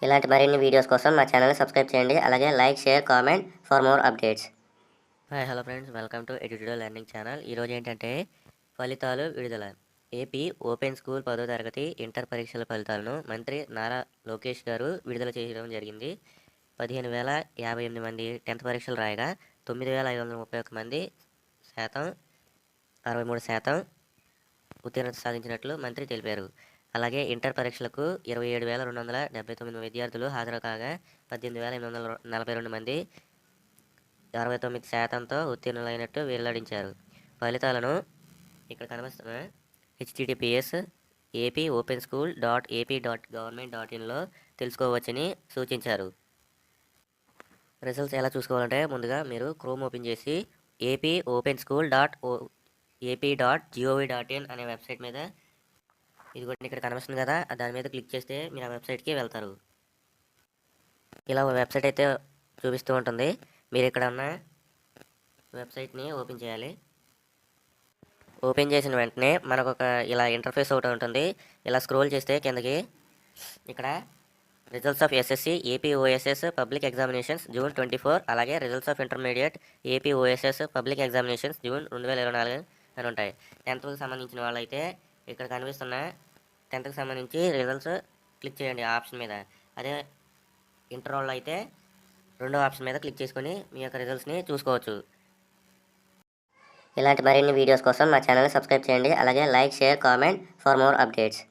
ఇలాంటి మరిన్ని వీడియోస్ కోసం మా ఛానల్ని సబ్స్క్రైబ్ చేయండి. అలాగే like, share, comment for more updates. Hi hello friends, welcome to Eduto learning channel. ఈరోజు ఏంటంటే ఫలితాలు విడుదల. ఏపీ ఓపెన్ స్కూల్ 10వ తరగతి ఇంటర్ పరీక్షల ఫలితాలను మంత్రి నారా లోకేష్ గారు విడుదల చేయడం జరిగింది. 15,058 మంది 10th పరీక్షలు రాయగా 9,531 మంది శాతం 63% ఉత్తీర్ణత సాధించినట్లు మంత్రి తెలిపారు. అలాగే ఇంటర్ పరీక్షలకు 27,279 విద్యార్థులు హాజరు కాగా 18,842 మంది 69%తో ఉత్తీర్ణులైనట్టు వెల్లడించారు. ఫలితాలను ఇక్కడ కనిపిస్తున్న https://apopenSchool.ap.government.in తెలుసుకోవచ్చని సూచించారు. రిజల్ట్స్ ఎలా చూసుకోవాలంటే ముందుగా మీరు క్రోమ్ ఓపెన్ చేసి apopenSchool.ap.gov.in అనే వెబ్సైట్ మీద ఇదిగోండి ఇక్కడ కనిపిస్తుంది కదా, దాని మీద క్లిక్ చేస్తే మీరు ఆ వెబ్సైట్కి వెళ్తారు. ఇలా వెబ్సైట్ అయితే చూపిస్తూ ఉంటుంది. మీరు ఇక్కడ ఉన్న వెబ్సైట్ని ఓపెన్ చేయాలి. ఓపెన్ చేసిన వెంటనే మనకు ఒక ఇలా ఇంటర్ఫేస్ ఒకటి ఉంటుంది. ఇలా స్క్రోల్ చేస్తే కిందకి ఇక్కడ results of SSC AP OSS public examinations June 24, అలాగే results of intermediate AP OSS public examinations June 2024 అని ఉంటాయి. 10th సంబంధించిన వాళ్ళైతే ఇక్కడ కనిపిస్తున్న 10th సంబంధించి రిజల్ట్స్ క్లిక్ చేయండి ఆప్షన్ మీద. అదే ఇంటర్ వాళ్ళు అయితే రెండో ఆప్షన్ మీద క్లిక్ చేసుకొని మీ యొక్క రిజల్ట్స్ని చూసుకోవచ్చు. ఇలాంటి మరిన్ని వీడియోస్ కోసం మా ఛానల్ని సబ్స్క్రైబ్ చేయండి. అలాగే like, share, comment for more updates.